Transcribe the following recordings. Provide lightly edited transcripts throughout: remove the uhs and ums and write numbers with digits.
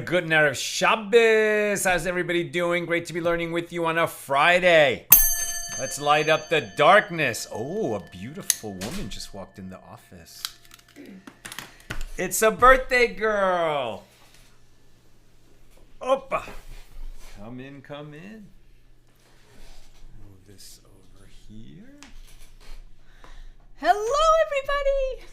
good Erev Shabbos. How's everybody doing? Great to be learning with you on a Friday. Let's light up the darkness. Oh, a beautiful woman just walked in the office. It's a birthday girl. Opa. Come in, come in. Move this over here. Hello, everybody.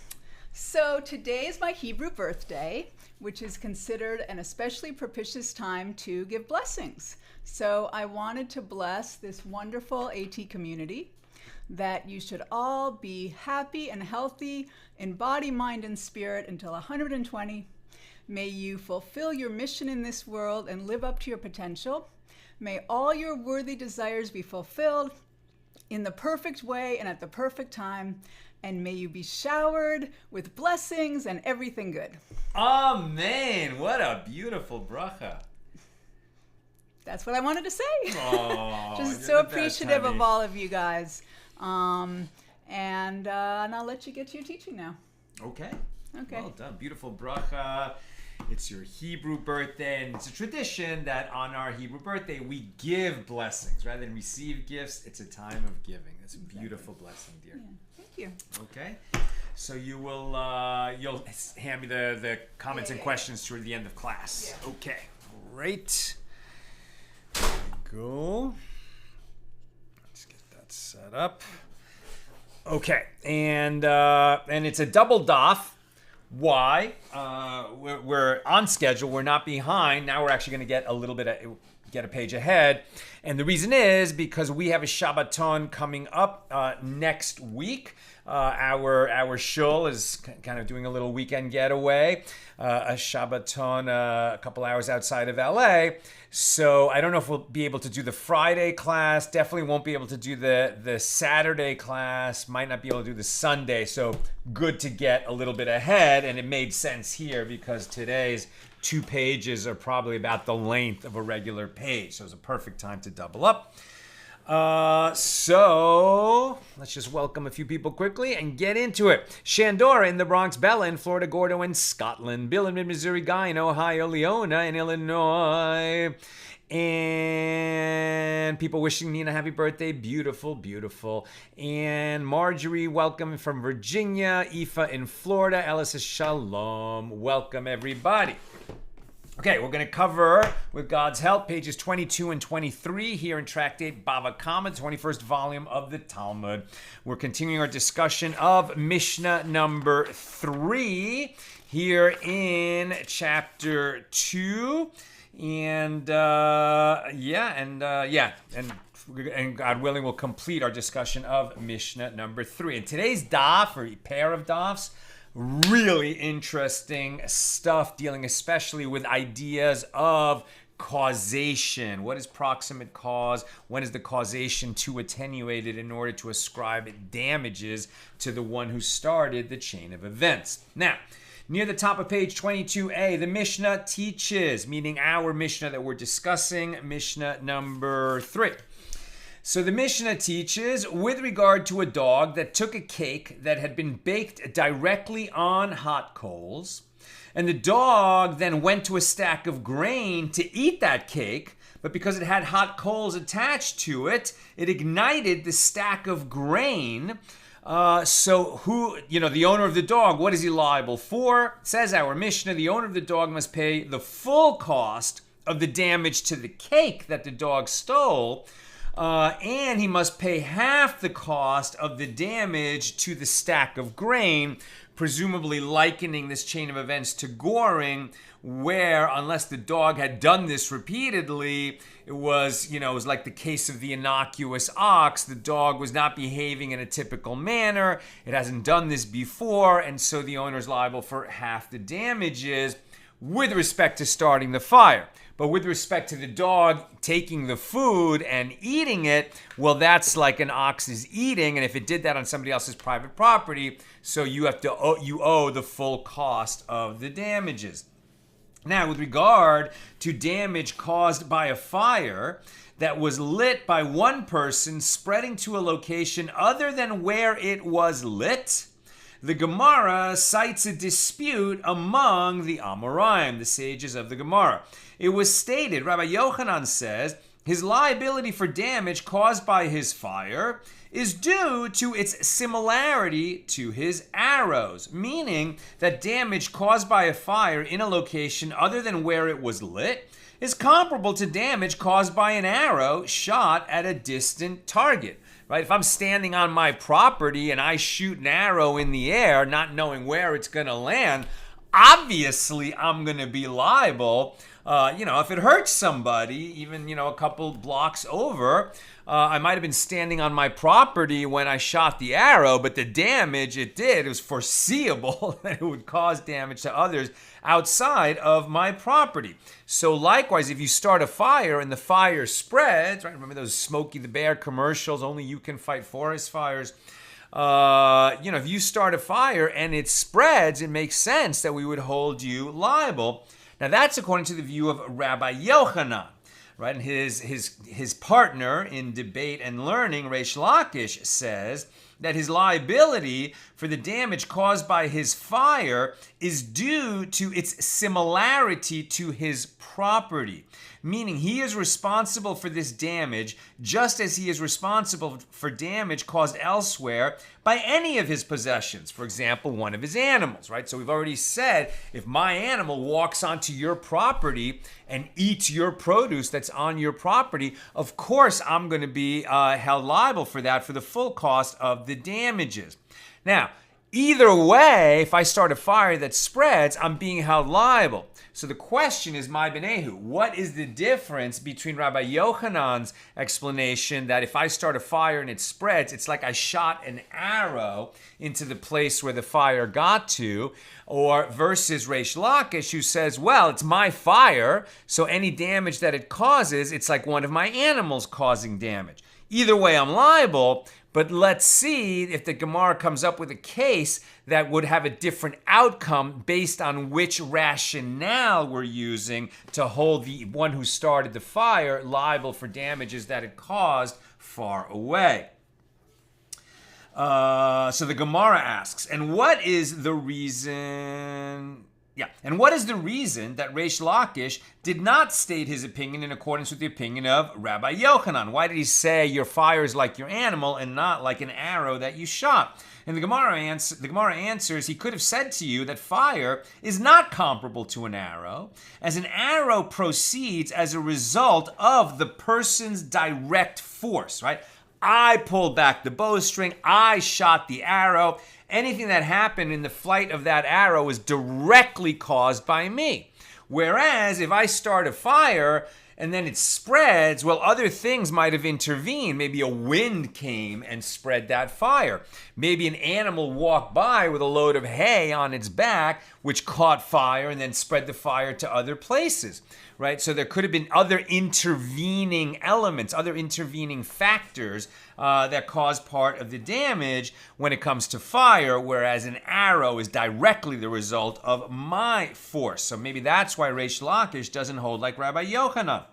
So today is my Hebrew birthday, which is considered an especially propitious time to give blessings. So I wanted to bless this wonderful AT community, that you should all be happy and healthy in body, mind, and spirit until 120. May you fulfill your mission in this world and live up to your potential. May all your worthy desires be fulfilled in the perfect way and at the perfect time. And may you be showered with blessings and everything good. Amen. What a beautiful bracha. That's what I wanted to say. Oh, Just so appreciative of all of you guys. And I'll let you get to your teaching now. Okay. Okay. Well done. Beautiful bracha. It's your Hebrew birthday, and it's a tradition that on our Hebrew birthday we give blessings rather than receive gifts. It's a time of giving. That's a beautiful blessing, dear. Yeah. Thank you. Okay. So you will you'll hand me the comments and questions toward the end of class. Yeah. Okay. Great. There we go. Let's get that set up. Okay, and it's a double daf. Why? We're on schedule. We're not behind. Now we're actually going to get a page ahead, and the reason is because we have a Shabbaton coming up next week. Our shul is kind of doing a little weekend getaway, a Shabbaton a couple hours outside of LA. So I don't know if we'll be able to do the Friday class. Definitely won't be able to do the Saturday class. Might not be able to do the Sunday. So good to get a little bit ahead, and it made sense here because today's 2 pages are probably about the length of a regular page. So it's a perfect time to double up. So let's just welcome a few people quickly and get into it. Shandora in the Bronx, Bella in Florida, Gordo in Scotland, Bill in Mid-Missouri, Guy in Ohio, Leona in Illinois, and people wishing Nina happy birthday. Beautiful, beautiful. And Marjorie, welcome from Virginia. Aoife in Florida. Ella says shalom. Welcome, everybody. Okay, we're going to cover, with God's help, pages 22 and 23 here in Tractate Bava, Kamma, 21st volume of the Talmud. We're continuing our discussion of Mishna number 3 here in chapter 2. And God willing, we'll complete our discussion of Mishnah number 3. And today's daf, or pair of dafs, really interesting stuff, dealing especially with ideas of causation. What is proximate cause? When is the causation too attenuated in order to ascribe damages to the one who started the chain of events? Now, near the top of page 22a, the Mishnah teaches, meaning our Mishnah that we're discussing, Mishnah number 3. So the Mishnah teaches with regard to a dog that took a cake that had been baked directly on hot coals, and the dog then went to a stack of grain to eat that cake, but because it had hot coals attached to it, it ignited the stack of grain. So the owner of the dog, what is he liable for? Says our Mishnah, the owner of the dog must pay the full cost of the damage to the cake that the dog stole, and he must pay half the cost of the damage to the stack of grain, presumably likening this chain of events to goring, where unless the dog had done this repeatedly, it was like the case of the innocuous ox. The dog was not behaving in a typical manner. It hasn't done this before, and so the owner is liable for half the damages with respect to starting the fire. But with respect to the dog taking the food and eating it, well, that's like an ox is eating, and if it did that on somebody else's private property, so you owe the full cost of the damages. Now, with regard to damage caused by a fire that was lit by one person spreading to a location other than where it was lit, the Gemara cites a dispute among the Amoraim, the sages of the Gemara. It was stated, Rabbi Yochanan says, his liability for damage caused by his fire is due to its similarity to his arrows, meaning that damage caused by a fire in a location other than where it was lit is comparable to damage caused by an arrow shot at a distant target. Right? If I'm standing on my property and I shoot an arrow in the air, not knowing where it's going to land, obviously I'm going to be liable. If it hurts somebody, even, a couple blocks over, I might have been standing on my property when I shot the arrow, but the damage it did, it was foreseeable that it would cause damage to others outside of my property. So likewise, if you start a fire and the fire spreads, right? Remember those Smokey the Bear commercials, only you can fight forest fires. If you start a fire and it spreads, it makes sense that we would hold you liable. Now that's according to the view of Rabbi Yochanan, right? And his partner in debate and learning, Reish Lakish, says that his liability for the damage caused by his fire is due to its similarity to his property, meaning he is responsible for this damage just as he is responsible for damage caused elsewhere by any of his possessions. For example, one of his animals, right? So we've already said if my animal walks onto your property and eats your produce that's on your property, of course I'm going to be held liable for that for the full cost of the damages. Now, either way, if I start a fire that spreads, I'm being held liable. So the question is, my Benehu, what is the difference between Rabbi Yochanan's explanation that if I start a fire and it spreads, it's like I shot an arrow into the place where the fire got to, or versus Reish Lakish, who says, well, it's my fire, so any damage that it causes, it's like one of my animals causing damage. Either way, I'm liable. But let's see if the Gemara comes up with a case that would have a different outcome based on which rationale we're using to hold the one who started the fire liable for damages that it caused far away. So the Gemara asks, and what is the reason... And what is the reason that Reish Lakish did not state his opinion in accordance with the opinion of Rabbi Yochanan? Why did he say your fire is like your animal and not like an arrow that you shot? And the Gemara answers, he could have said to you that fire is not comparable to an arrow, as an arrow proceeds as a result of the person's direct force, right? I pulled back the bowstring, I shot the arrow. Anything that happened in the flight of that arrow is directly caused by me. Whereas if I start a fire and then it spreads, well, other things might have intervened. Maybe a wind came and spread that fire. Maybe an animal walked by with a load of hay on its back, which caught fire and then spread the fire to other places, right? So there could have been other intervening elements, other intervening factors that cause part of the damage when it comes to fire, whereas an arrow is directly the result of my force. So maybe that's why Reish Lakish doesn't hold like Rabbi Yochanan.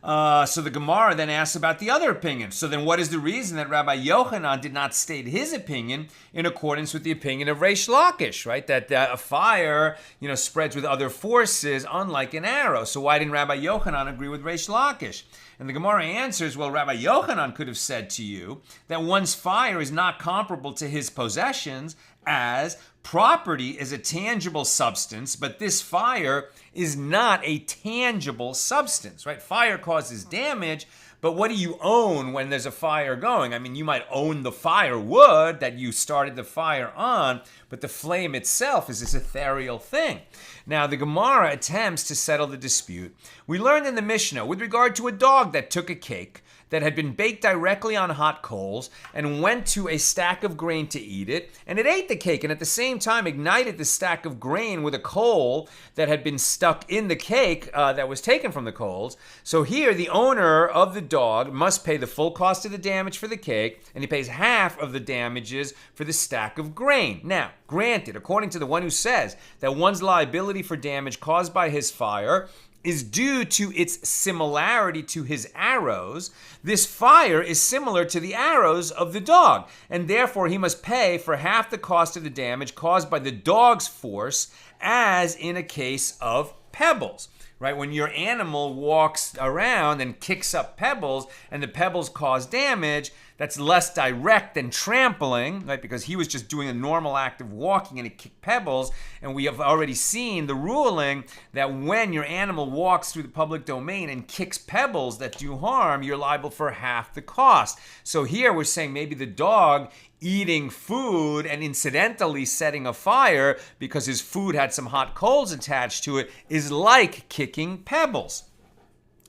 So the Gemara then asks about the other opinion. So then what is the reason that Rabbi Yochanan did not state his opinion in accordance with the opinion of Reish Lakish, right? That a fire, spreads with other forces, unlike an arrow. So why didn't Rabbi Yochanan agree with Reish Lakish? And the Gemara answers, well, Rabbi Yochanan could have said to you that one's fire is not comparable to his possessions, as property is a tangible substance, but this fire is not a tangible substance, right? Fire causes damage, but what do you own when there's a fire going? I mean, you might own the firewood that you started the fire on, but the flame itself is this ethereal thing. Now, the Gemara attempts to settle the dispute. We learned in the Mishna with regard to a dog that took a cake that had been baked directly on hot coals and went to a stack of grain to eat it, and it ate the cake and at the same time ignited the stack of grain with a coal that had been stuck in the cake that was taken from the coals. So here the owner of the dog must pay the full cost of the damage for the cake, and he pays half of the damages for the stack of grain. Now, granted, according to the one who says that one's liability for damage caused by his fire is due to its similarity to his arrows, this fire is similar to the arrows of the dog, and therefore he must pay for half the cost of the damage caused by the dog's force, as in a case of pebbles. Right, when your animal walks around and kicks up pebbles and the pebbles cause damage, that's less direct than trampling, right? Because he was just doing a normal act of walking and it kicked pebbles. And we have already seen the ruling that when your animal walks through the public domain and kicks pebbles that do harm, you're liable for half the cost. So here we're saying maybe the dog eating food and incidentally setting a fire because his food had some hot coals attached to it is like kicking pebbles.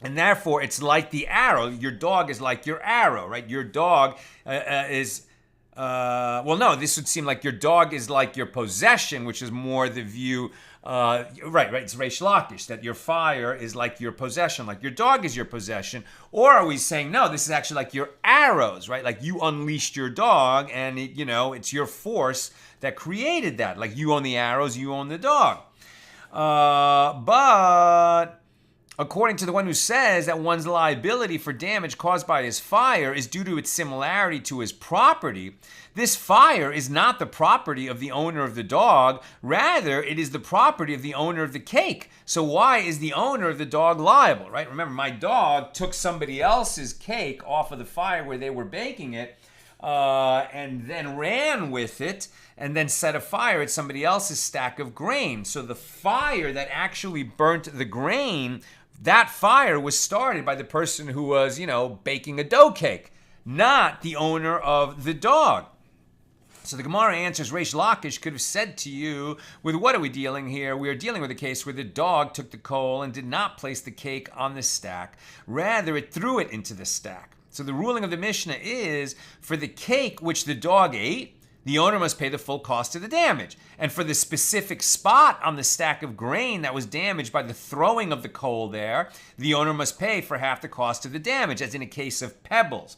And therefore, it's like the arrow. Your dog is like your arrow, right? Your dog this would seem like your dog is like your possession, which is more the view. Right. It's Reish Lakish, that your fire is like your possession, like your dog is your possession. Or are we saying, no, this is actually like your arrows, right? Like you unleashed your dog and, it's your force that created that. Like you own the arrows, you own the dog. But according to the one who says that one's liability for damage caused by his fire is due to its similarity to his property, this fire is not the property of the owner of the dog. Rather, it is the property of the owner of the cake. So why is the owner of the dog liable, right? Remember, my dog took somebody else's cake off of the fire where they were baking it, and then ran with it and then set a fire at somebody else's stack of grain. So the fire that actually burnt the grain, that fire was started by the person who was, baking a dough cake, not the owner of the dog. So the Gemara answers, Reish Lakish could have said to you, with what are we dealing here? We are dealing with a case where the dog took the coal and did not place the cake on the stack. Rather, it threw it into the stack. So the ruling of the Mishna is, for the cake which the dog ate, the owner must pay the full cost of the damage. And for the specific spot on the stack of grain that was damaged by the throwing of the coal there, the owner must pay for half the cost of the damage, as in a case of pebbles.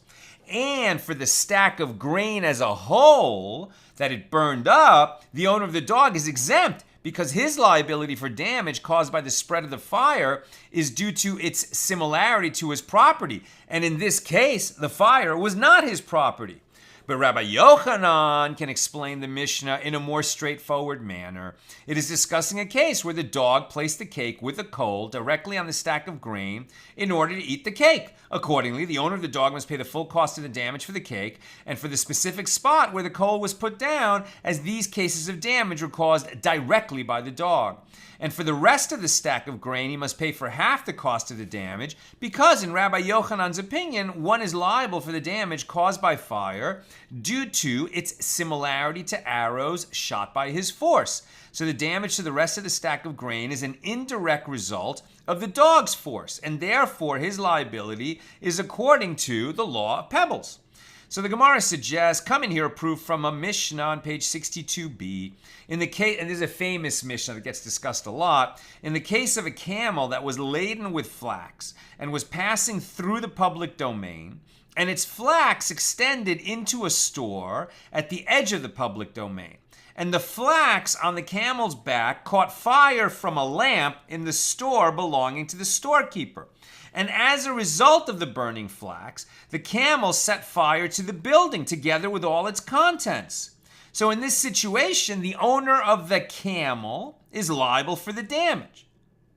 And for the stack of grain as a whole that it burned up, the owner of the dog is exempt because his liability for damage caused by the spread of the fire is due to its similarity to his property. And in this case, the fire was not his property. But Rabbi Yochanan can explain the Mishnah in a more straightforward manner. It is discussing a case where the dog placed the cake with a coal directly on the stack of grain in order to eat the cake. Accordingly, the owner of the dog must pay the full cost of the damage for the cake and for the specific spot where the coal was put down, as these cases of damage were caused directly by the dog. And for the rest of the stack of grain, he must pay for half the cost of the damage, because in Rabbi Yochanan's opinion, one is liable for the damage caused by fire due to its similarity to arrows shot by his force. So the damage to the rest of the stack of grain is an indirect result of the dog's force, and therefore his liability is according to the law of pebbles. So the Gemara suggests, come in here a proof from a Mishnah on page 62b. In the case, and this is a famous Mishnah that gets discussed a lot, in the case of a camel that was laden with flax and was passing through the public domain, and its flax extended into a store at the edge of the public domain, and the flax on the camel's back caught fire from a lamp in the store belonging to the storekeeper. And as a result of the burning flax, the camel set fire to the building together with all its contents. So in this situation, the owner of the camel is liable for the damage.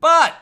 But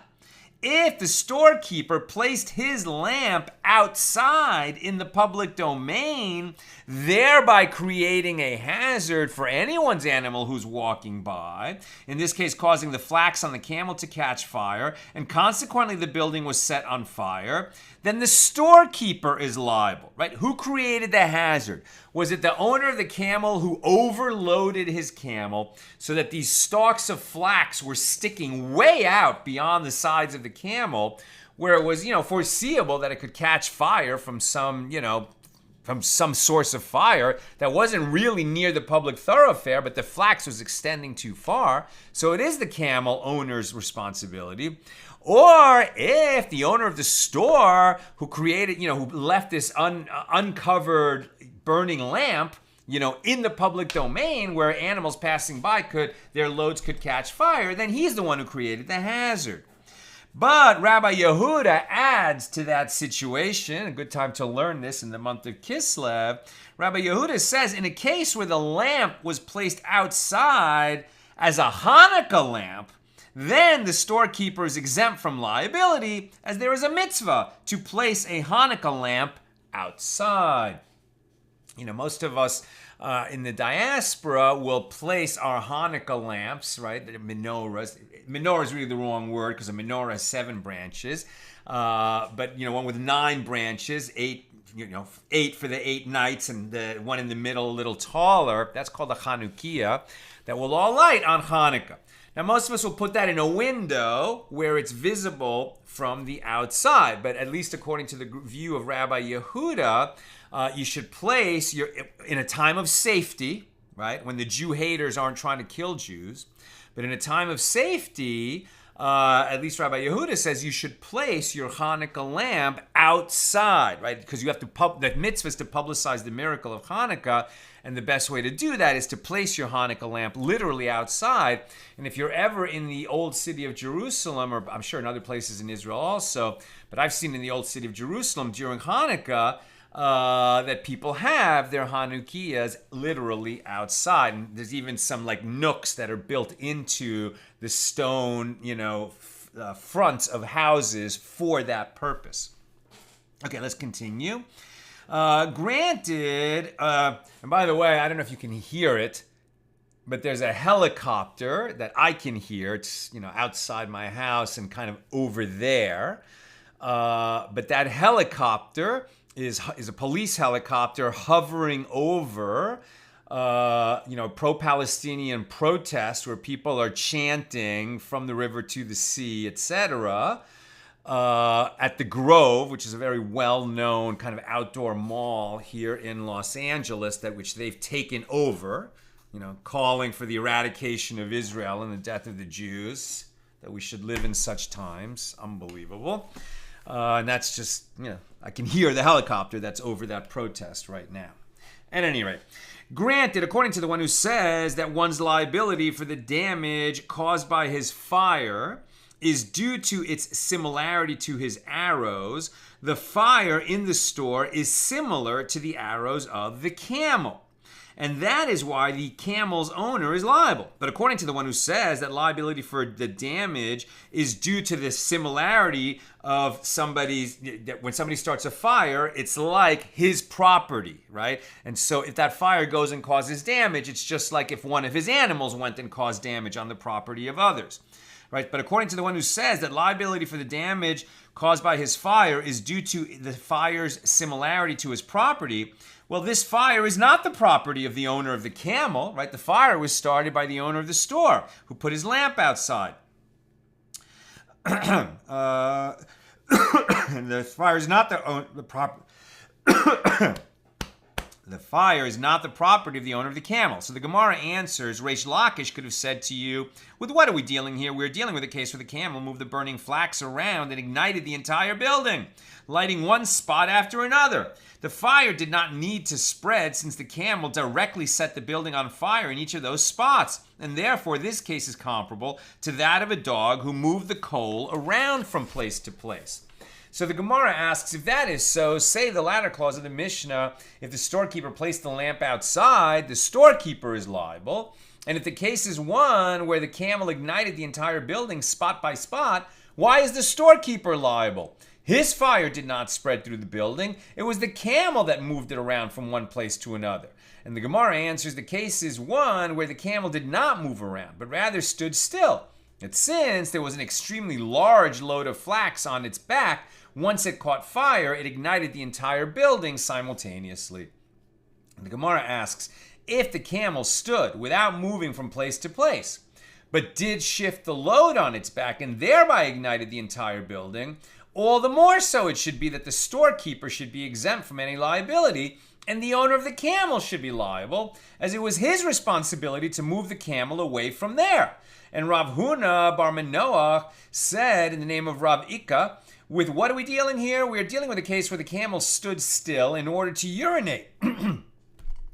if the storekeeper placed his lamp outside in the public domain, thereby creating a hazard for anyone's animal who's walking by, in this case causing the flax on the camel to catch fire, and consequently the building was set on fire, then the storekeeper is liable, right? Who created the hazard? Was it the owner of the camel who overloaded his camel so that these stalks of flax were sticking way out beyond the sides of the camel, where it was, foreseeable that it could catch fire from some source of fire that wasn't really near the public thoroughfare, but the flax was extending too far. So it is the camel owner's responsibility. Or if the owner of the store who created, who left this uncovered burning lamp, in the public domain where animals passing by their loads could catch fire, then he's the one who created the hazard. But Rabbi Yehuda adds to that situation, a good time to learn this in the month of Kislev. Rabbi Yehuda says, in a case where the lamp was placed outside as a Hanukkah lamp, then the storekeeper is exempt from liability, as there is a mitzvah to place a Hanukkah lamp outside. You know, most of us in the diaspora will place our Hanukkah lamps, right? The menorahs. Menorah is really the wrong word because a menorah has 7 branches. But, you know, one with 9 branches, 8 for the 8 nights, and the one in the middle a little taller. That's called a Chanukiah that will all light on Hanukkah. Now, most of us will put that in a window where it's visible from the outside. But at least according to the view of Rabbi Yehuda, you should place in a time of safety, right? When the Jew haters aren't trying to kill Jews. But in a time of safety, at least Rabbi Yehuda says you should place your Hanukkah lamp outside, right? Because you have to, the mitzvah is to publicize the miracle of Hanukkah. And the best way to do that is to place your Hanukkah lamp literally outside. And if you're ever in the old city of Jerusalem, or I'm sure in other places in Israel also, but I've seen in the old city of Jerusalem during Hanukkah, that people have their Hanukkahs literally outside. And there's even some like nooks that are built into the stone, fronts of houses for that purpose. Okay, let's continue. Granted, and by the way, I don't know if you can hear it, but there's a helicopter that I can hear. It's, outside my house and kind of over there. But that helicopter is a police helicopter hovering over, pro-Palestinian protest where people are chanting from the river to the sea, etc., at the Grove, which is a very well-known kind of outdoor mall here in Los Angeles, which they've taken over, calling for the eradication of Israel and the death of the Jews, that we should live in such times. Unbelievable. And that's just, I can hear the helicopter that's over that protest right now. At any rate, granted, according to the one who says that one's liability for the damage caused by his fire is due to its similarity to his arrows, the fire in the store is similar to the arrows of the camel. And that is why the camel's owner is liable. But according to the one who says that liability for the damage is due to the similarity of when somebody starts a fire, it's like his property, right? And so if that fire goes and causes damage, it's just like if one of his animals went and caused damage on the property of others. Right? But according to the one who says that liability for the damage caused by his fire is due to the fire's similarity to his property, well, this fire is not the property of the owner of the camel, right? The fire was started by the owner of the store who put his lamp outside. And the fire is not the property. The fire is not the property of the owner of the camel. So the Gemara answers, Reish Lakish could have said to you, with what are we dealing here? We're dealing with a case where the camel moved the burning flax around and ignited the entire building, lighting one spot after another. The fire did not need to spread since the camel directly set the building on fire in each of those spots. And therefore, this case is comparable to that of a dog who moved the coal around from place to place. So the Gemara asks, if that is so, say the latter clause of the Mishna, if the storekeeper placed the lamp outside, the storekeeper is liable. And if the case is one where the camel ignited the entire building spot by spot, why is the storekeeper liable? His fire did not spread through the building. It was the camel that moved it around from one place to another. And the Gemara answers, the case is one where the camel did not move around, but rather stood still. And since there was an extremely large load of flax on its back, once it caught fire, it ignited the entire building simultaneously. And the Gemara asks, if the camel stood without moving from place to place, but did shift the load on its back and thereby ignited the entire building, all the more so it should be that the storekeeper should be exempt from any liability, and the owner of the camel should be liable, as it was his responsibility to move the camel away from there. And Rav Huna bar Manoach said in the name of Rav Ika, with what are we dealing here? We are dealing with a case where the camel stood still in order to urinate.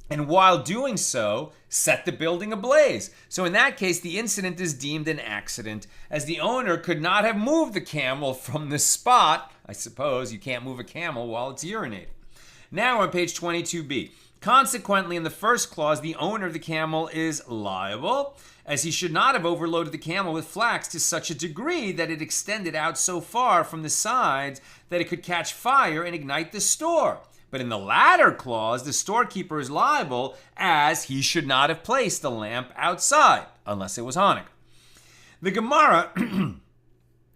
and while doing so, set the building ablaze. So in that case, the incident is deemed an accident, as the owner could not have moved the camel from the spot. I suppose you can't move a camel while it's urinating. Now we're on page 22b. Consequently, in the first clause, the owner of the camel is liable, as he should not have overloaded the camel with flax to such a degree that it extended out so far from the sides that it could catch fire and ignite the store. But in the latter clause, the storekeeper is liable, as he should not have placed the lamp outside, unless it was Hanukkah. The Gemara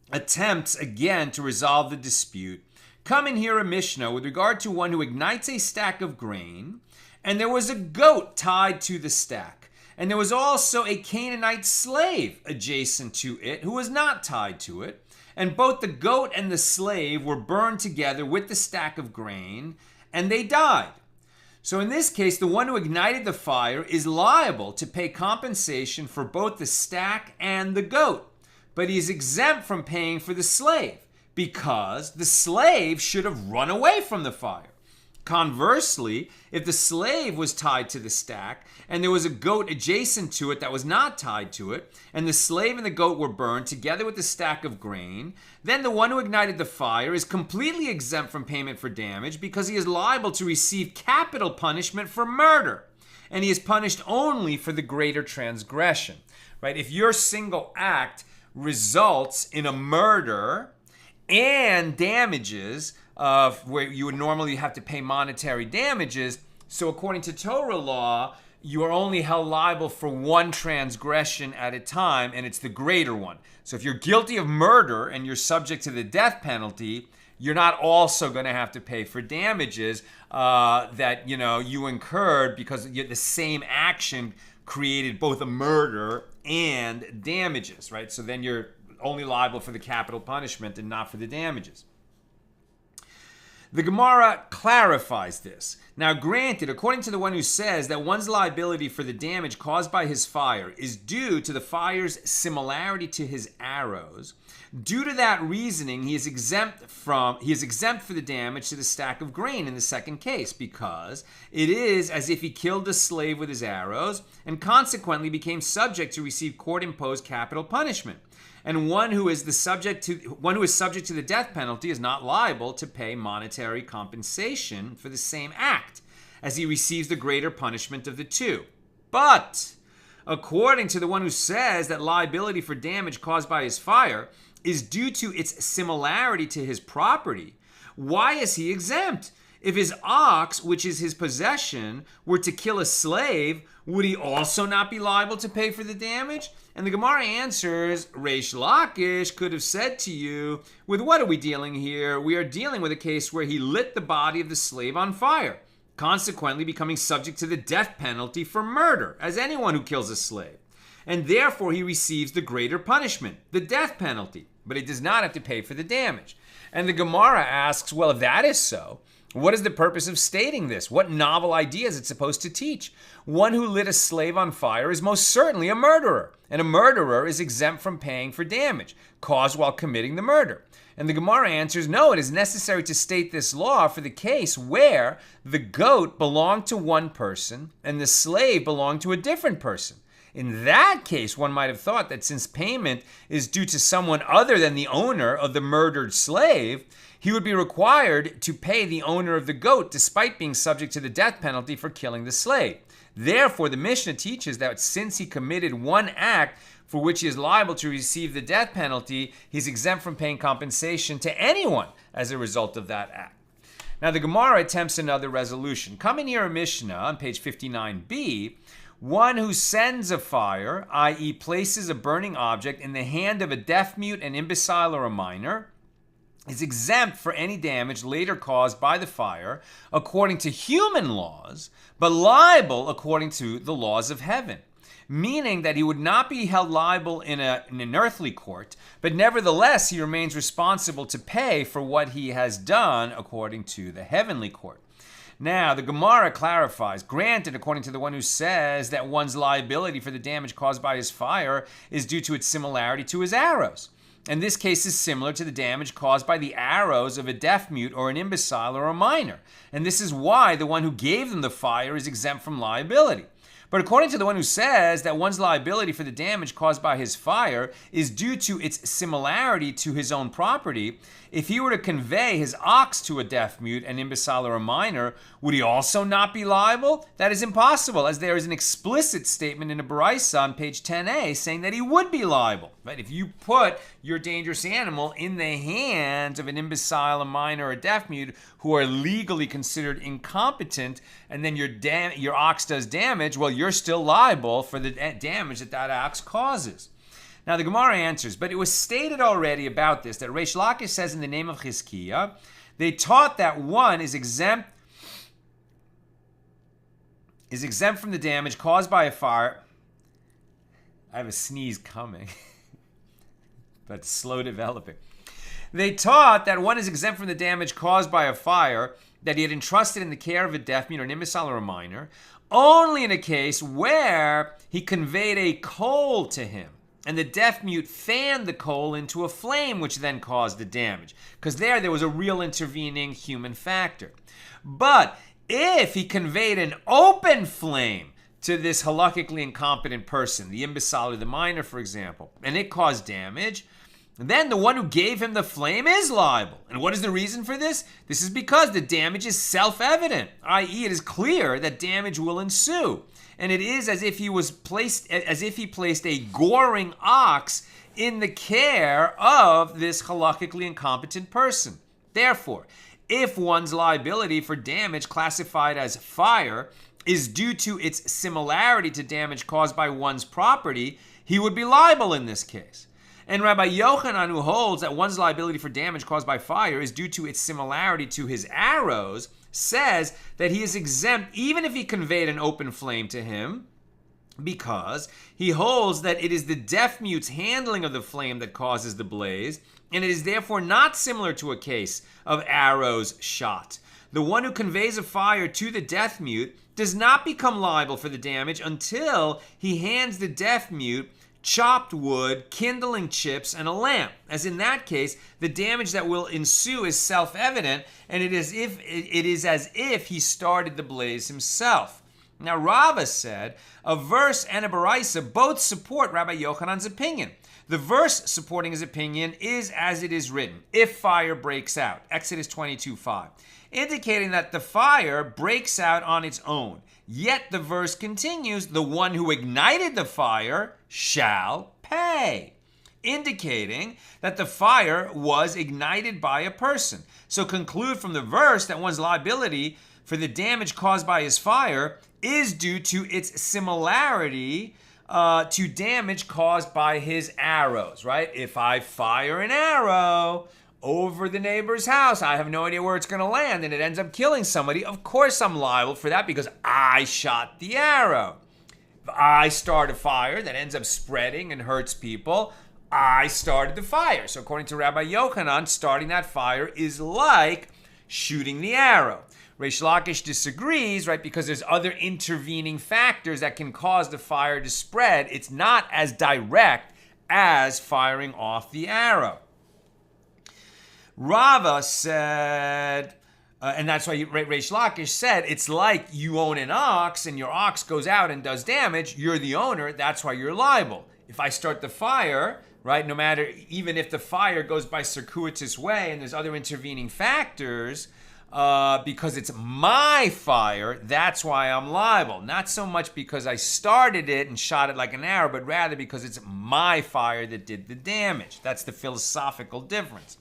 attempts again to resolve the dispute. Come in here a Mishna with regard to one who ignites a stack of grain, and there was a goat tied to the stack. And there was also a Canaanite slave adjacent to it who was not tied to it. And both the goat and the slave were burned together with the stack of grain, and they died. So in this case, the one who ignited the fire is liable to pay compensation for both the stack and the goat. But he is exempt from paying for the slave, because the slave should have run away from the fire. Conversely, if the slave was tied to the stack and there was a goat adjacent to it that was not tied to it, and the slave and the goat were burned together with the stack of grain, then the one who ignited the fire is completely exempt from payment for damage, because he is liable to receive capital punishment for murder, and he is punished only for the greater transgression. Right? If your single act results in a murder and damages of where you would normally have to pay monetary damages, so according to Torah law, you are only held liable for one transgression at a time, and it's the greater one. So if you're guilty of murder and you're subject to the death penalty, you're not also going to have to pay for damages that you incurred because the same action created both a murder and damages, right? So then you're only liable for the capital punishment and not for the damages. The Gemara clarifies this. Now, granted, according to the one who says that one's liability for the damage caused by his fire is due to the fire's similarity to his arrows, due to that reasoning, he is exempt for the damage to the stack of grain in the second case, because it is as if he killed the slave with his arrows and consequently became subject to receive court-imposed capital punishment. And one who is subject to the death penalty is not liable to pay monetary compensation for the same act, as he receives the greater punishment of the two. But according to the one who says that liability for damage caused by his fire is due to its similarity to his property, why is he exempt? If his ox, which is his possession, were to kill a slave, would he also not be liable to pay for the damage? And the Gemara answers, Reish Lakish could have said to you, with what are we dealing here? We are dealing with a case where he lit the body of the slave on fire, consequently becoming subject to the death penalty for murder, as anyone who kills a slave. And therefore he receives the greater punishment, the death penalty, but he does not have to pay for the damage. And the Gemara asks, well, if that is so, what is the purpose of stating this? What novel idea is it supposed to teach? One who lit a slave on fire is most certainly a murderer, and a murderer is exempt from paying for damage caused while committing the murder. And the Gemara answers, no, it is necessary to state this law for the case where the goat belonged to one person and the slave belonged to a different person. In that case, one might have thought that since payment is due to someone other than the owner of the murdered slave, he would be required to pay the owner of the goat despite being subject to the death penalty for killing the slave. Therefore, the Mishnah teaches that since he committed one act for which he is liable to receive the death penalty, he's exempt from paying compensation to anyone as a result of that act. Now, the Gemara attempts another resolution. Coming here a Mishnah on page 59b, one who sends a fire, i.e. places a burning object in the hand of a deaf, mute, an imbecile, or a minor, is exempt for any damage later caused by the fire according to human laws, but liable according to the laws of heaven. Meaning that he would not be held liable in an earthly court, but nevertheless he remains responsible to pay for what he has done according to the heavenly court. Now, the Gemara clarifies, granted, according to the one who says that one's liability for the damage caused by his fire is due to its similarity to his arrows. And this case is similar to the damage caused by the arrows of a deaf mute or an imbecile or a minor. And this is why the one who gave them the fire is exempt from liability. But according to the one who says that one's liability for the damage caused by his fire is due to its similarity to his own property, if he were to convey his ox to a deaf mute, an imbecile, or a minor, would he also not be liable? That is impossible, as there is an explicit statement in a Baraisa on page 10a saying that he would be liable. Right? If you put your dangerous animal in the hands of an imbecile, a minor, or a deaf mute who are legally considered incompetent, and then your ox does damage, well, you're still liable for the damage that ox causes. Now the Gemara answers, but it was stated already about this that Reish Lakish says in the name of Chizkiah, they taught that one is exempt from the damage caused by a fire. I have a sneeze coming, but slow developing. They taught that one is exempt from the damage caused by a fire that he had entrusted in the care of a deaf mute or an imbecile or a minor, only in a case where he conveyed a coal to him, and the deaf mute fanned the coal into a flame, which then caused the damage, because there was a real intervening human factor. But if he conveyed an open flame to this halakhically incompetent person, the imbecile or the minor, for example, and it caused damage, then the one who gave him the flame is liable. And what is the reason for this? This is because the damage is self-evident, i.e., it is clear that damage will ensue. And it is as if he placed a goring ox in the care of this halakhically incompetent person. Therefore, if one's liability for damage classified as fire is due to its similarity to damage caused by one's property, he would be liable in this case. And Rabbi Yochanan, who holds that one's liability for damage caused by fire is due to its similarity to his arrows, says that he is exempt even if he conveyed an open flame to him, because he holds that it is the deaf mute's handling of the flame that causes the blaze, and it is therefore not similar to a case of arrows shot. The one who conveys a fire to the deaf mute does not become liable for the damage until he hands the deaf mute chopped wood, kindling chips, and a lamp. As in that case, the damage that will ensue is self-evident, and it is as if he started the blaze himself. Now, Rava said, a verse and a Baraisa both support Rabbi Yochanan's opinion. The verse supporting his opinion is as it is written, if fire breaks out, Exodus 22:5, indicating that the fire breaks out on its own. Yet the verse continues, the one who ignited the fire shall pay, indicating that the fire was ignited by a person. So conclude from the verse that one's liability for the damage caused by his fire is due to its similarity to damage caused by his arrows, right? If I fire an arrow over the neighbor's house, I have no idea where it's going to land, and it ends up killing somebody, of course I'm liable for that because I shot the arrow. If I start a fire that ends up spreading and hurts people, I started the fire. So according to Rabbi Yochanan, starting that fire is like shooting the arrow. Reish Lakish disagrees, right, because there's other intervening factors that can cause the fire to spread. It's not as direct as firing off the arrow. Rava said, and that's why Reish Lakish said, it's like you own an ox and your ox goes out and does damage, you're the owner, that's why you're liable. If I start the fire, right, no matter, even if the fire goes by circuitous way and there's other intervening factors, because it's my fire, that's why I'm liable. Not so much because I started it and shot it like an arrow, but rather because it's my fire that did the damage. That's the philosophical difference.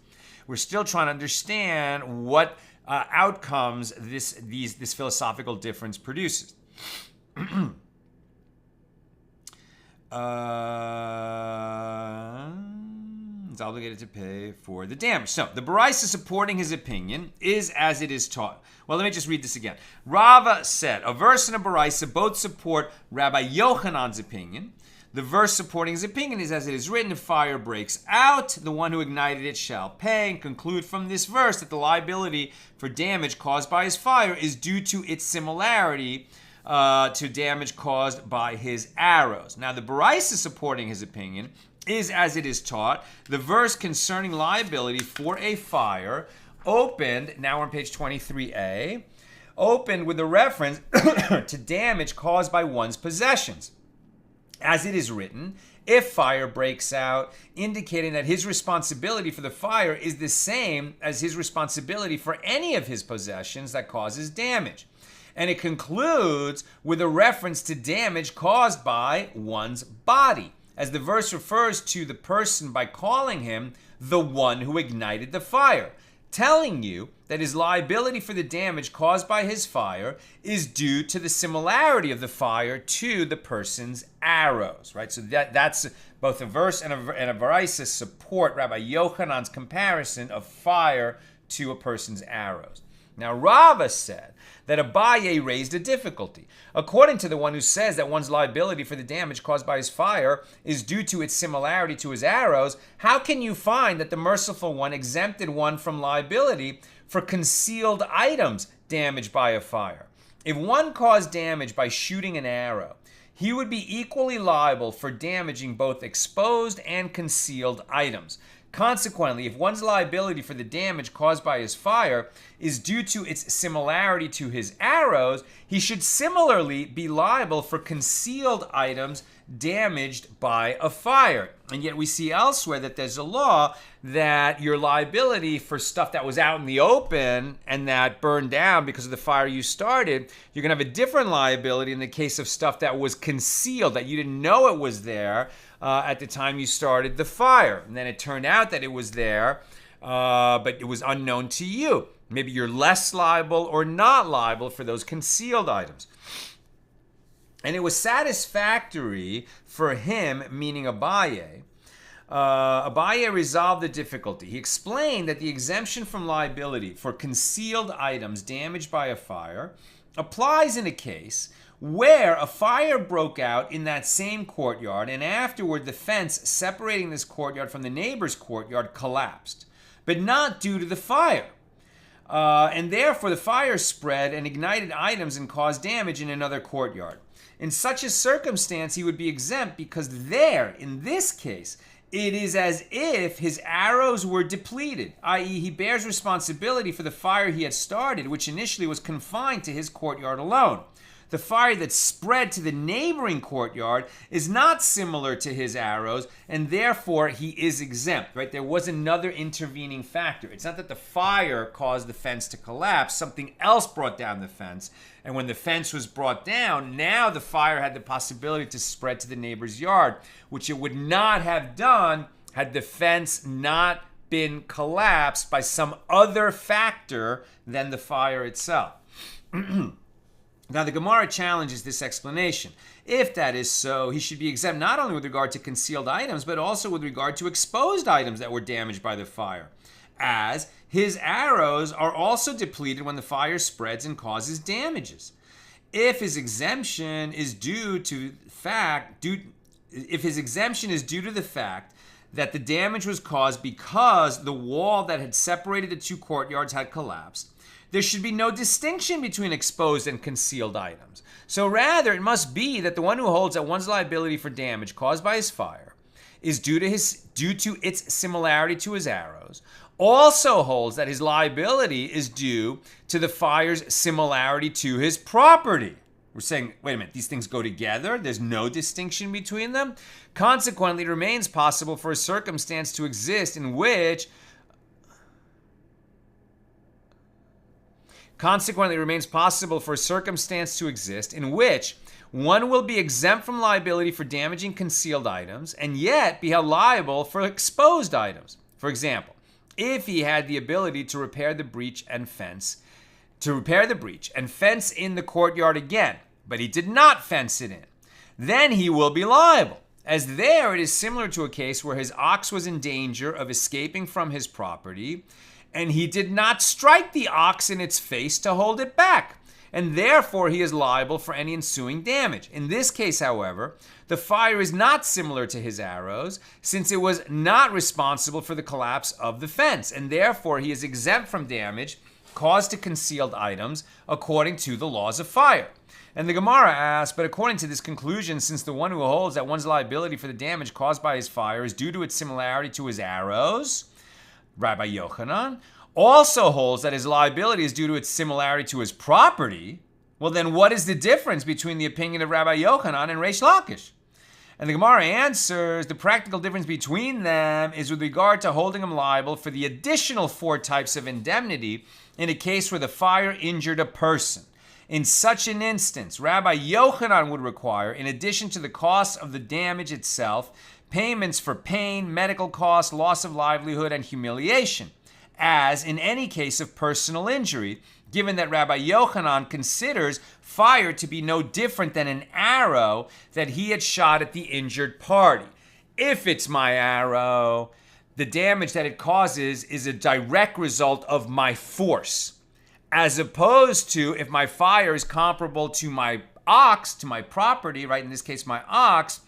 We're still trying to understand what outcomes this philosophical difference produces. Is obligated to pay for the damage. So the Baraisa supporting his opinion is as it is taught. Well, let me just read this again. Rava said, a verse and a Baraisa both support Rabbi Yochanan's opinion. The verse supporting his opinion is as it is written, if fire breaks out, the one who ignited it shall pay. And conclude from this verse that the liability for damage caused by his fire is due to its similarity to damage caused by his arrows. Now, the Baraisa supporting his opinion is as it is taught. The verse concerning liability for a fire opened, now we're on page 23a, opened with a reference to damage caused by one's possessions. As it is written, if fire breaks out, indicating that his responsibility for the fire is the same as his responsibility for any of his possessions that causes damage. And it concludes with a reference to damage caused by one's body, as the verse refers to the person by calling him the one who ignited the fire, telling you that his liability for the damage caused by his fire is due to the similarity of the fire to the person's arrows, right? So that's both a verse and a veraisa support Rabbi Yochanan's comparison of fire to a person's arrows. Now, Rava said that Abaye raised a difficulty. According to the one who says that one's liability for the damage caused by his fire is due to its similarity to his arrows, how can you find that the merciful one exempted one from liability for concealed items damaged by a fire? If one caused damage by shooting an arrow, he would be equally liable for damaging both exposed and concealed items. Consequently, if one's liability for the damage caused by his fire is due to its similarity to his arrows, he should similarly be liable for concealed items damaged by a fire. And yet we see elsewhere that there's a law that your liability for stuff that was out in the open and that burned down because of the fire you started, you're going to have a different liability in the case of stuff that was concealed, that you didn't know it was there at the time you started the fire. And then it turned out that it was there, but it was unknown to you. Maybe you're less liable or not liable for those concealed items. And it was satisfactory for him, meaning Abaye. Abaye resolved the difficulty. He explained that the exemption from liability for concealed items damaged by a fire applies in a case where a fire broke out in that same courtyard, and afterward the fence separating this courtyard from the neighbor's courtyard collapsed, but not due to the fire. And therefore the fire spread and ignited items and caused damage in another courtyard. In such a circumstance, he would be exempt because there, in this case, it is as if his arrows were depleted, i.e., he bears responsibility for the fire he had started, which initially was confined to his courtyard alone. The fire that spread to the neighboring courtyard is not similar to his arrows, and therefore he is exempt, right? There was another intervening factor. It's not that the fire caused the fence to collapse, something else brought down the fence. And when the fence was brought down, now the fire had the possibility to spread to the neighbor's yard, which it would not have done had the fence not been collapsed by some other factor than the fire itself. Now, the Gemara challenges this explanation. If that is so, he should be exempt not only with regard to concealed items, but also with regard to exposed items that were damaged by the fire, as his arrows are also depleted when the fire spreads and causes damages. If his exemption is due to the fact that the damage was caused because the wall that had separated the two courtyards had collapsed, there should be no distinction between exposed and concealed items. So rather, it must be that the one who holds that one's liability for damage caused by his fire is due to its similarity to his arrows, also holds that his liability is due to the fire's similarity to his property. We're saying, wait a minute, these things go together? There's no distinction between them? Consequently, it remains possible for a circumstance to exist in which one will be exempt from liability for damaging concealed items and yet be held liable for exposed items. For example, if he had the ability to repair the breach and fence in the courtyard again, but he did not fence it in, then he will be liable. As there, it is similar to a case where his ox was in danger of escaping from his property, and he did not strike the ox in its face to hold it back, and therefore he is liable for any ensuing damage. In this case, however, the fire is not similar to his arrows, since it was not responsible for the collapse of the fence, and therefore he is exempt from damage caused to concealed items according to the laws of fire. And the Gemara asks, but according to this conclusion, since the one who holds that one's liability for the damage caused by his fire is due to its similarity to his arrows, Rabbi Yochanan also holds that his liability is due to its similarity to his property, well then what is the difference between the opinion of Rabbi Yochanan and Reish Lakish? And the Gemara answers, the practical difference between them is with regard to holding him liable for the additional 4 types of indemnity in a case where the fire injured a person. In such an instance, Rabbi Yochanan would require, in addition to the costs of the damage itself, payments for pain, medical costs, loss of livelihood, and humiliation, as in any case of personal injury, given that Rabbi Yochanan considers fire to be no different than an arrow that he had shot at the injured party. If it's my arrow, the damage that it causes is a direct result of my force, as opposed to if my fire is comparable to my ox, to my property, right, in this case my ox,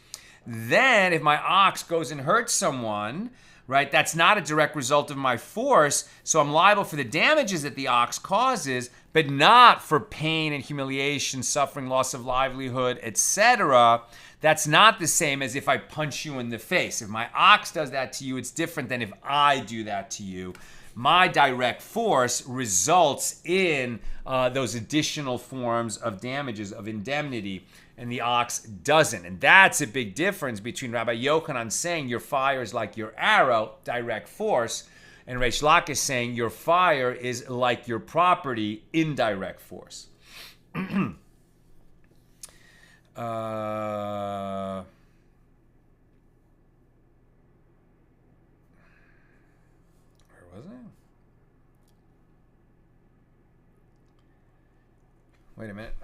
then if my ox goes and hurts someone, right, that's not a direct result of my force, so I'm liable for the damages that the ox causes, but not for pain and humiliation, suffering, loss of livelihood, etc. That's not the same as if I punch you in the face. If my ox does that to you, it's different than if I do that to you. My direct force results in those additional forms of damages, of indemnity, and the ox doesn't. And that's a big difference between Rabbi Yochanan saying your fire is like your arrow, direct force, and Reish Lakish saying your fire is like your property, indirect force. Where was I? Wait a minute.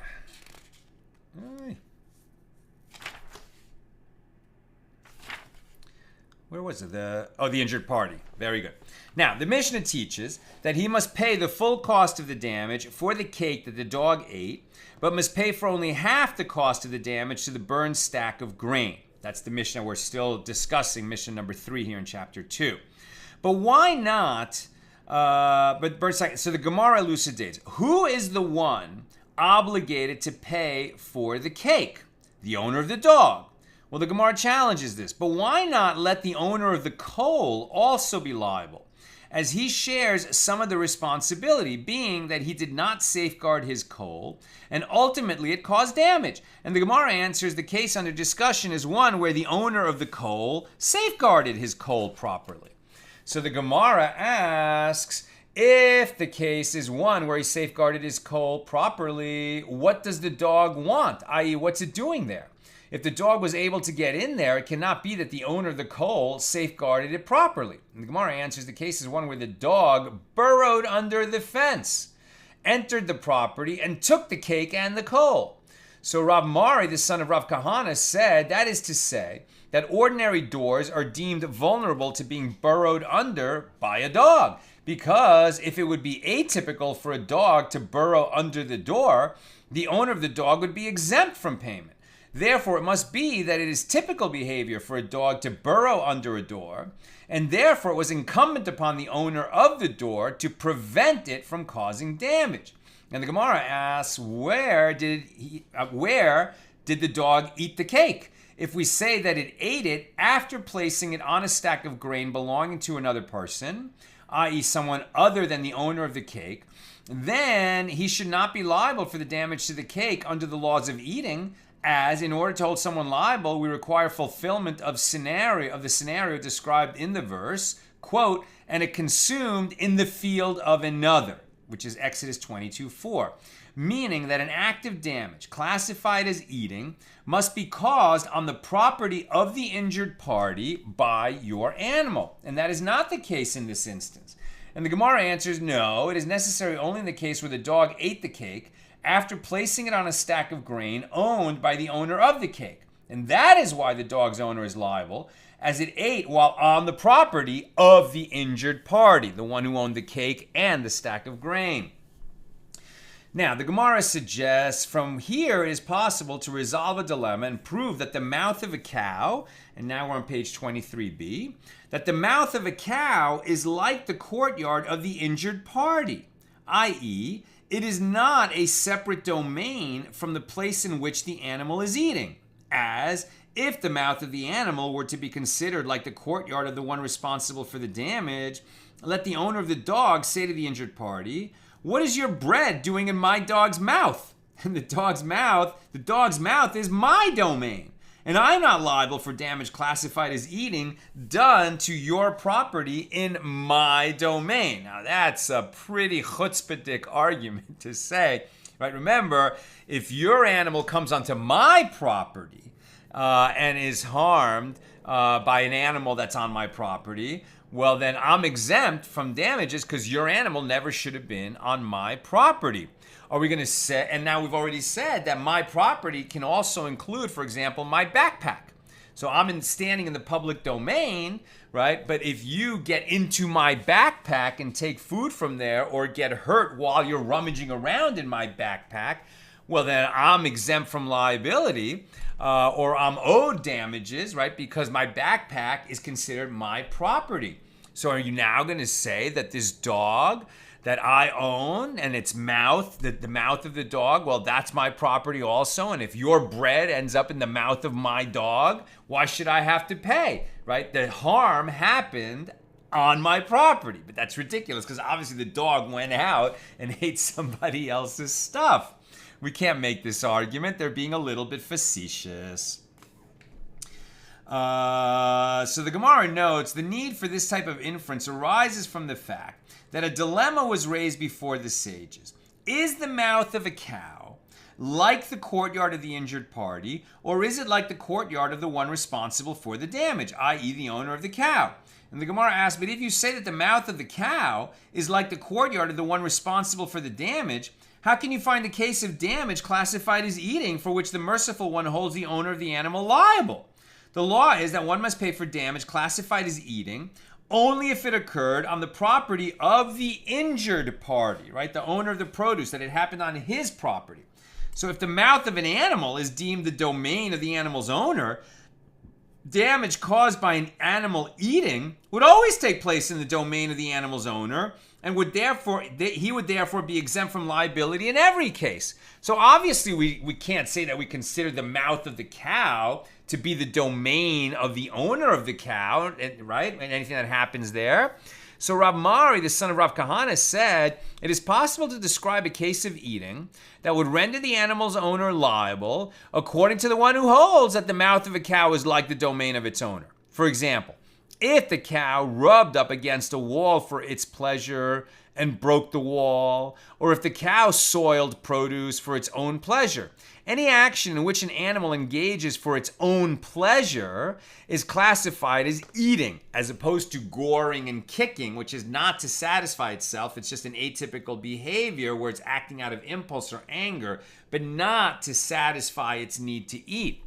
Where was it? The injured party. Very good. Now, the Mishnah teaches that he must pay the full cost of the damage for the cake that the dog ate, but must pay for only half the cost of the damage to the burned stack of grain. That's the Mishnah we're still discussing, Mishnah number 3 here in chapter 2. But why not? So the Gemara elucidates. Who is the one obligated to pay for the cake? The owner of the dog. Well, the Gemara challenges this, but why not let the owner of the coal also be liable, as he shares some of the responsibility, being that he did not safeguard his coal, and ultimately it caused damage. And the Gemara answers the case under discussion is one where the owner of the coal safeguarded his coal properly. So the Gemara asks, if the case is one where he safeguarded his coal properly, what does the dog want? I.e., what's it doing there? If the dog was able to get in there, it cannot be that the owner of the coal safeguarded it properly. And the Gemara answers the case is one where the dog burrowed under the fence, entered the property, and took the cake and the coal. So Rav Mari, the son of Rav Kahana, said, that is to say, that ordinary doors are deemed vulnerable to being burrowed under by a dog. Because if it would be atypical for a dog to burrow under the door, the owner of the dog would be exempt from payment. Therefore, it must be that it is typical behavior for a dog to burrow under a door, and therefore it was incumbent upon the owner of the door to prevent it from causing damage. And the Gemara asks, where did the dog eat the cake? If we say that it ate it after placing it on a stack of grain belonging to another person, i.e. someone other than the owner of the cake, then he should not be liable for the damage to the cake under the laws of eating, as in order to hold someone liable, we require fulfillment of the scenario described in the verse, quote, and it consumed in the field of another, which is Exodus 22:4, meaning that an act of damage classified as eating must be caused on the property of the injured party by your animal. And that is not the case in this instance. And the Gemara answers, no, it is necessary only in the case where the dog ate the cake after placing it on a stack of grain owned by the owner of the cake. And that is why the dog's owner is liable, as it ate while on the property of the injured party, the one who owned the cake and the stack of grain. Now, the Gemara suggests from here it is possible to resolve a dilemma and prove that the mouth of a cow, and now we're on page 23b, that the mouth of a cow is like the courtyard of the injured party, i.e., it is not a separate domain from the place in which the animal is eating, as if the mouth of the animal were to be considered like the courtyard of the one responsible for the damage, let the owner of the dog say to the injured party, "What is your bread doing in my dog's mouth?" And the dog's mouth is my domain. And I'm not liable for damage classified as eating done to your property in my domain. Now that's a pretty chutzpahdik argument to say, right? Remember, if your animal comes onto my property and is harmed by an animal that's on my property, well then I'm exempt from damages because your animal never should have been on my property. Are we going to say, and now we've already said that my property can also include, for example, my backpack. So I'm standing in the public domain, right? But if you get into my backpack and take food from there or get hurt while you're rummaging around in my backpack, well, then I'm exempt from liability or I'm owed damages, right? Because my backpack is considered my property. So are you now going to say that this dog that I own and its mouth, the mouth of the dog, well, that's my property also. And if your bread ends up in the mouth of my dog, why should I have to pay, right? The harm happened on my property. But that's ridiculous because obviously the dog went out and ate somebody else's stuff. We can't make this argument. They're being a little bit facetious. So the Gemara notes, the need for this type of inference arises from the fact that a dilemma was raised before the sages. Is the mouth of a cow like the courtyard of the injured party, or is it like the courtyard of the one responsible for the damage, i.e. the owner of the cow? And the Gemara asks, but if you say that the mouth of the cow is like the courtyard of the one responsible for the damage, how can you find a case of damage classified as eating for which the merciful one holds the owner of the animal liable? The law is that one must pay for damage classified as eating only if it occurred on the property of the injured party, right? The owner of the produce, that it happened on his property. So if the mouth of an animal is deemed the domain of the animal's owner, damage caused by an animal eating would always take place in the domain of the animal's owner, and he would therefore be exempt from liability in every case. So obviously we can't say that we consider the mouth of the cow to be the domain of the owner of the cow, right? And anything that happens there. So Rav Mari, the son of Rav Kahana, said, it is possible to describe a case of eating that would render the animal's owner liable according to the one who holds that the mouth of a cow is like the domain of its owner. For example, if the cow rubbed up against a wall for its pleasure and broke the wall, or if the cow soiled produce for its own pleasure. Any action in which an animal engages for its own pleasure is classified as eating, as opposed to goring and kicking, which is not to satisfy itself. It's just an atypical behavior where it's acting out of impulse or anger, but not to satisfy its need to eat.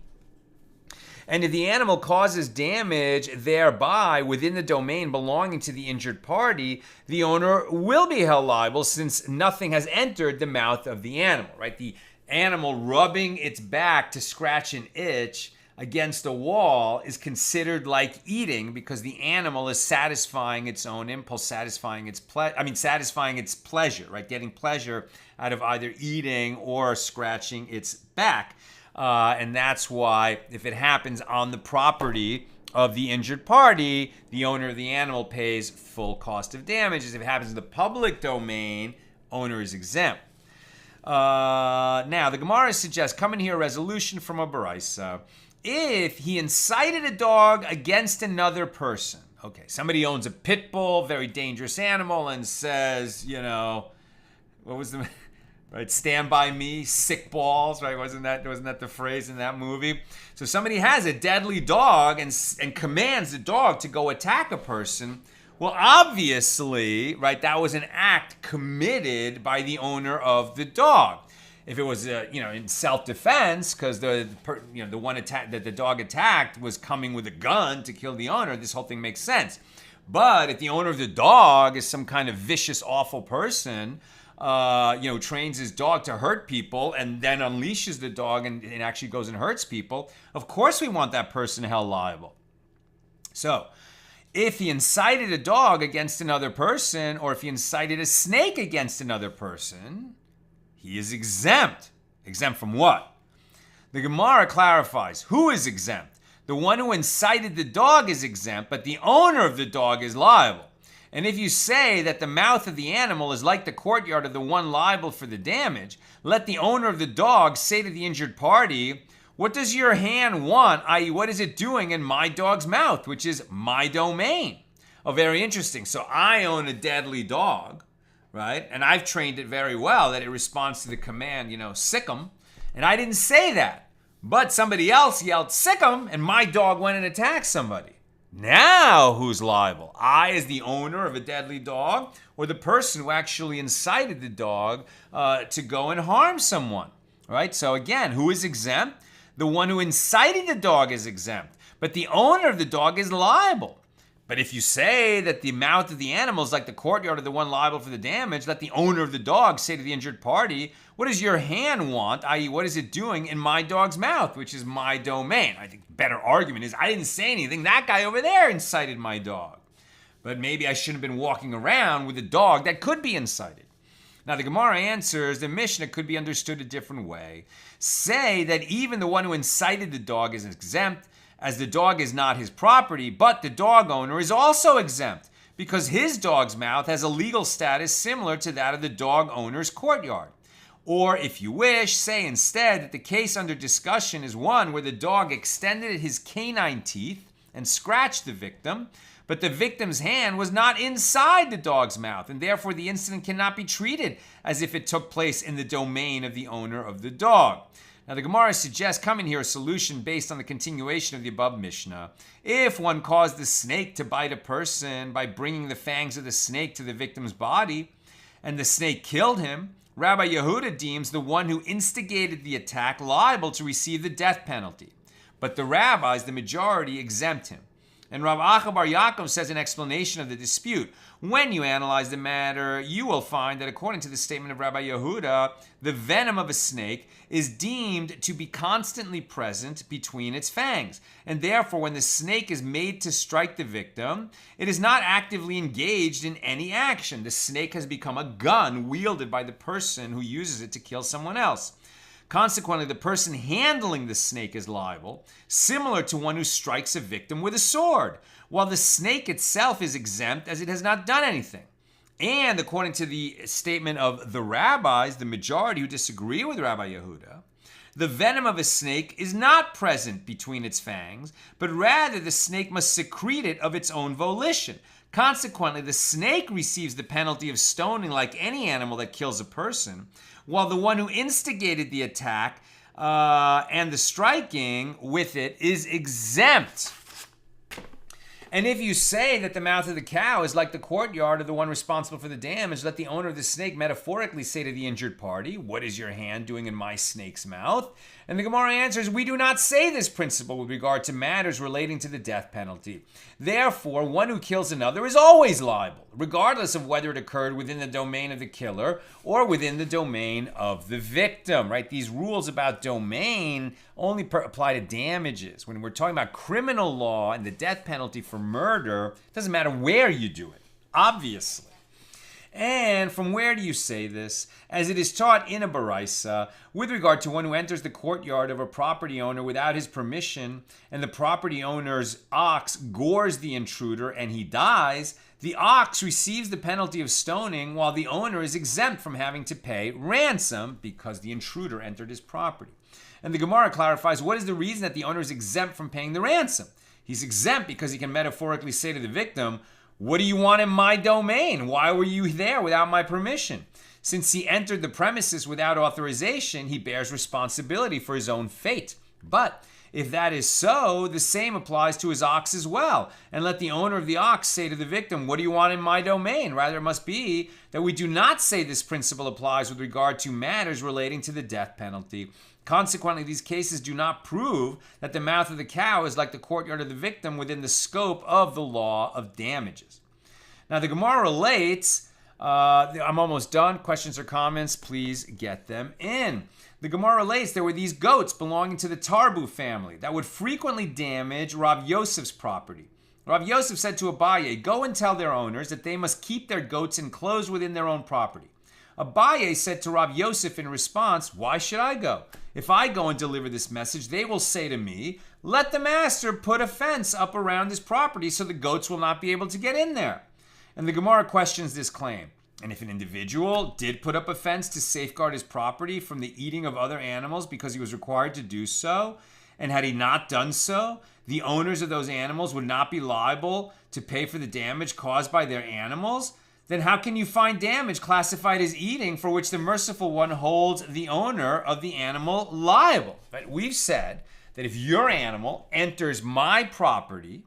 And if the animal causes damage thereby within the domain belonging to the injured party, the owner will be held liable since nothing has entered the mouth of the animal, right? The animal rubbing its back to scratch an itch against a wall is considered like eating because the animal is satisfying its own impulse, satisfying its pleasure, right? Getting pleasure out of either eating or scratching its back. And that's why if it happens on the property of the injured party, the owner of the animal pays full cost of damages. If it happens in the public domain, owner is exempt. Now, the Gemara suggests, come in here, a resolution from a Baraisa. If he incited a dog against another person, okay, somebody owns a pit bull, very dangerous animal, and says, what was the... Right, Stand By Me, sick balls, right? Wasn't that the phrase in that movie? So somebody has a deadly dog and commands the dog to go attack a person. Well, obviously, right, that was an act committed by the owner of the dog. If it was, in self-defense, because the one that the dog attacked was coming with a gun to kill the owner, this whole thing makes sense. But if the owner of the dog is some kind of vicious, awful person, trains his dog to hurt people and then unleashes the dog and actually goes and hurts people, of course we want that person held liable. So, if he incited a dog against another person, or if he incited a snake against another person, he is exempt. Exempt from what? The Gemara clarifies, who is exempt? The one who incited the dog is exempt, but the owner of the dog is liable. And if you say that the mouth of the animal is like the courtyard of the one liable for the damage, let the owner of the dog say to the injured party, what does your hand want, i.e. what is it doing in my dog's mouth, which is my domain? Oh, very interesting. So I own a deadly dog, right? And I've trained it very well that it responds to the command, sick 'em. And I didn't say that. But somebody else yelled, sick 'em, and my dog went and attacked somebody. Now who's liable? I as the owner of a deadly dog, or the person who actually incited the dog to go and harm someone? Right? So again, who is exempt? The one who incited the dog is exempt, but the owner of the dog is liable. But if you say that the mouth of the animal is like the courtyard of the one liable for the damage, let the owner of the dog say to the injured party, what does your hand want, i.e. what is it doing in my dog's mouth, which is my domain? I think the better argument is I didn't say anything. That guy over there incited my dog. But maybe I shouldn't have been walking around with a dog that could be incited. Now the Gemara answers the Mishna could be understood a different way. Say that even the one who incited the dog is exempt, as the dog is not his property, but the dog owner is also exempt because his dog's mouth has a legal status similar to that of the dog owner's courtyard. Or if you wish, say instead that the case under discussion is one where the dog extended his canine teeth and scratched the victim, but the victim's hand was not inside the dog's mouth, and therefore the incident cannot be treated as if it took place in the domain of the owner of the dog. Now the Gemara suggests coming here a solution based on the continuation of the above Mishnah. If one caused the snake to bite a person by bringing the fangs of the snake to the victim's body, and the snake killed him, Rabbi Yehuda deems the one who instigated the attack liable to receive the death penalty. But the rabbis, the majority, exempt him. And Rav Acha Bar Yaakov says in explanation of the dispute, when you analyze the matter, you will find that according to the statement of Rabbi Yehuda, the venom of a snake is deemed to be constantly present between its fangs. And therefore, when the snake is made to strike the victim, it is not actively engaged in any action. The snake has become a gun wielded by the person who uses it to kill someone else. Consequently, the person handling the snake is liable, similar to one who strikes a victim with a sword, while the snake itself is exempt as it has not done anything. And according to the statement of the rabbis, the majority who disagree with Rabbi Yehuda, the venom of a snake is not present between its fangs, but rather the snake must secrete it of its own volition. Consequently, the snake receives the penalty of stoning like any animal that kills a person, while the one who instigated the attack and the striking with it is exempt. And if you say that the mouth of the cow is like the courtyard of the one responsible for the damage, let the owner of the snake metaphorically say to the injured party, what is your hand doing in my snake's mouth? And the Gemara answers, we do not say this principle with regard to matters relating to the death penalty. Therefore, one who kills another is always liable, regardless of whether it occurred within the domain of the killer or within the domain of the victim, right? These rules about domain only apply to damages. When we're talking about criminal law and the death penalty for murder, it doesn't matter where you do it, obviously. And from where do you say this? As it is taught in a baraisa, with regard to one who enters the courtyard of a property owner without his permission, and the property owner's ox gores the intruder and he dies, the ox receives the penalty of stoning while the owner is exempt from having to pay ransom because the intruder entered his property. And the Gemara clarifies, what is the reason that the owner is exempt from paying the ransom? He's exempt because he can metaphorically say to the victim, what do you want in my domain? Why were you there without my permission? Since he entered the premises without authorization, he bears responsibility for his own fate. But if that is so, the same applies to his ox as well. And let the owner of the ox say to the victim, what do you want in my domain? Rather, it must be that we do not say this principle applies with regard to matters relating to the death penalty. Consequently, these cases do not prove that the mouth of the cow is like the courtyard of the victim within the scope of the law of damages. Now, the Gemara relates, I'm almost done. Questions or comments, please get them in. The Gemara relates there were these goats belonging to the Tarbu family that would frequently damage Rav Yosef's property. Rav Yosef said to Abaye, "Go and tell their owners that they must keep their goats enclosed within their own property." Abaye said to Rav Yosef in response, "Why should I go? If I go and deliver this message, they will say to me, 'Let the master put a fence up around his property so the goats will not be able to get in there.'" And the Gemara questions this claim. And if an individual did put up a fence to safeguard his property from the eating of other animals because he was required to do so, and had he not done so, the owners of those animals would not be liable to pay for the damage caused by their animals, then how can you find damage classified as eating for which the merciful one holds the owner of the animal liable? Right? We've said that if your animal enters my property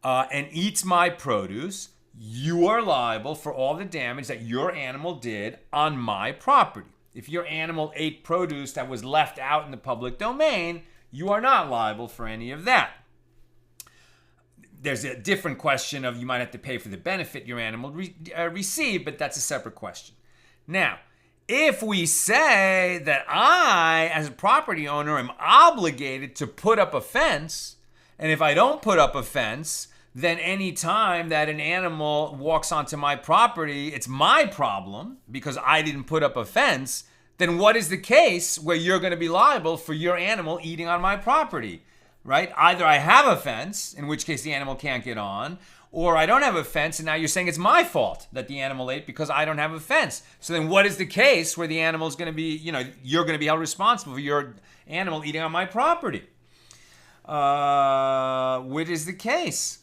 and eats my produce, you are liable for all the damage that your animal did on my property. If your animal ate produce that was left out in the public domain, you are not liable for any of that. There's a different question of you might have to pay for the benefit your animal received, but that's a separate question. Now, if we say that I, as a property owner, am obligated to put up a fence, and if I don't put up a fence, then any time that an animal walks onto my property, it's my problem because I didn't put up a fence, then what is the case where you're going to be liable for your animal eating on my property, right? Either I have a fence, in which case the animal can't get on, or I don't have a fence, and now you're saying it's my fault that the animal ate because I don't have a fence. So then what is the case where the animal is going to be, you're going to be held responsible for your animal eating on my property? What is the case?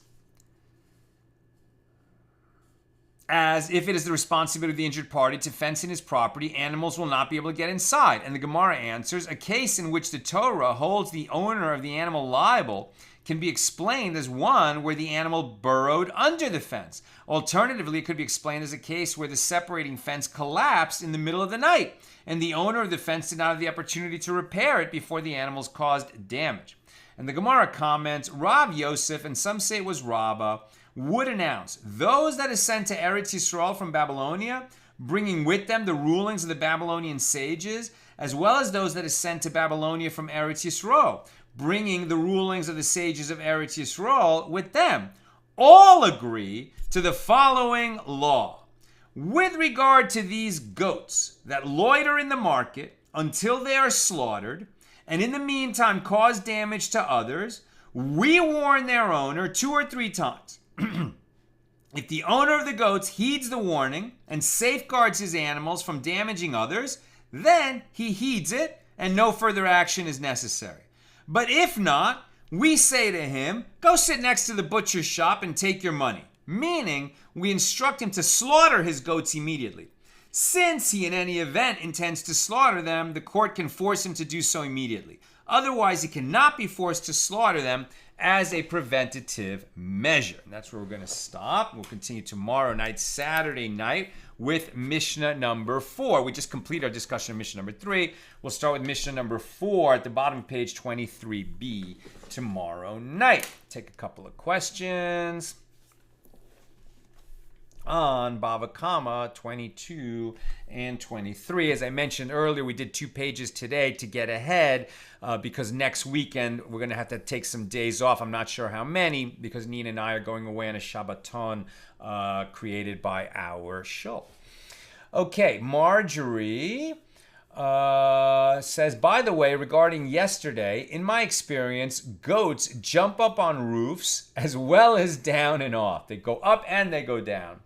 As if it is the responsibility of the injured party to fence in his property, animals will not be able to get inside. And the Gemara answers, a case in which the Torah holds the owner of the animal liable can be explained as one where the animal burrowed under the fence. Alternatively, it could be explained as a case where the separating fence collapsed in the middle of the night, and the owner of the fence did not have the opportunity to repair it before the animals caused damage. And the Gemara comments, Rav Yosef, and some say it was Rabbah, would announce those that is sent to Eretz Yisrael from Babylonia, bringing with them the rulings of the Babylonian sages, as well as those that is sent to Babylonia from Eretz Yisrael, bringing the rulings of the sages of Eretz Yisrael with them, all agree to the following law. With regard to these goats that loiter in the market until they are slaughtered, and in the meantime cause damage to others, we warn their owner 2 or 3 times. If the owner of the goats heeds the warning and safeguards his animals from damaging others, then he heeds it and no further action is necessary. But if not, we say to him, go sit next to the butcher's shop and take your money. Meaning, we instruct him to slaughter his goats immediately. Since he in any event intends to slaughter them, the court can force him to do so immediately. Otherwise, he cannot be forced to slaughter them as a preventative measure. And that's where we're going to stop. We'll continue tomorrow night, Saturday night, with Mishnah number 4. We just completed our discussion of Mishnah number 3. We'll start with Mishnah number 4 at the bottom of page 23b tomorrow night. Take a couple of questions on Bava, Kamma 22 and 23. As I mentioned earlier, we did 2 pages today to get ahead because next weekend we're going to have to take some days off. I'm not sure how many because Nina and I are going away on a Shabbaton created by our show. Okay, Marjorie says, by the way, regarding yesterday, in my experience, goats jump up on roofs as well as down and off. They go up and they go down.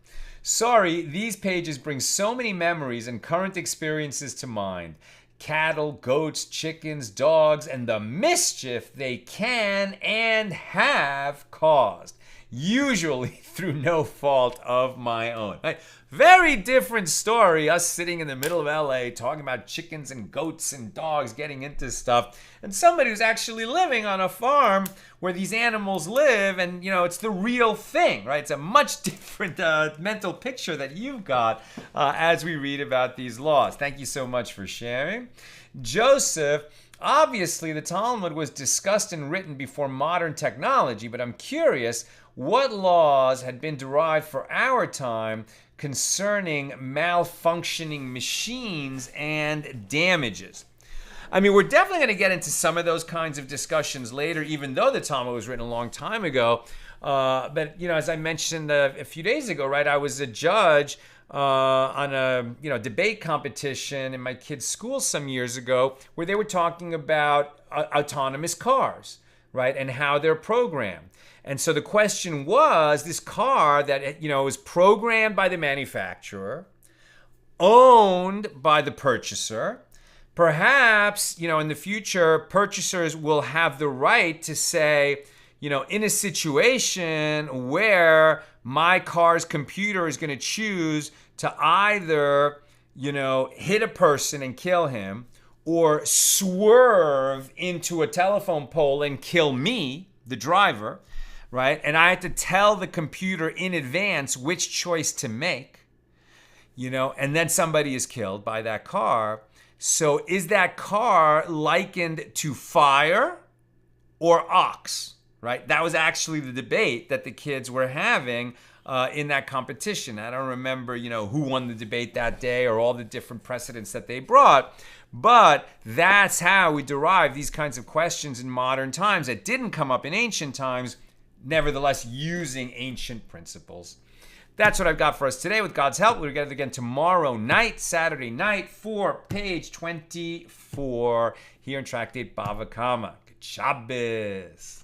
Sorry, these pages bring so many memories and current experiences to mind. Cattle, goats, chickens, dogs, and the mischief they can and have caused. Usually through no fault of my own. Right? Very different story, us sitting in the middle of LA talking about chickens and goats and dogs getting into stuff, and somebody who's actually living on a farm where these animals live, and it's the real thing, right? It's a much different mental picture that you've got as we read about these laws. Thank you so much for sharing. Joseph, obviously the Talmud was discussed and written before modern technology, but I'm curious what laws had been derived for our time concerning malfunctioning machines and damages. I mean, we're definitely going to get into some of those kinds of discussions later, even though the Talmud was written a long time ago. But, as I mentioned a few days ago, right, I was a judge on a debate competition in my kids' school some years ago where they were talking about autonomous cars, right, and how they're programmed. And so the question was, this car that was programmed by the manufacturer, owned by the purchaser. Perhaps, in the future, purchasers will have the right to say, in a situation where my car's computer is going to choose to either, hit a person and kill him or swerve into a telephone pole and kill me, the driver, right? And I had to tell the computer in advance which choice to make, and then somebody is killed by that car. So is that car likened to fire or ox, right? That was actually the debate that the kids were having in that competition. I don't remember, who won the debate that day or all the different precedents that they brought, but that's how we derive these kinds of questions in modern times that didn't come up in ancient times, nevertheless using ancient principles. That's what I've got for us today. With God's help, we'll get it again tomorrow night, Saturday night, for page 24 here in Tractate Bava Kamma. Good Shabbos.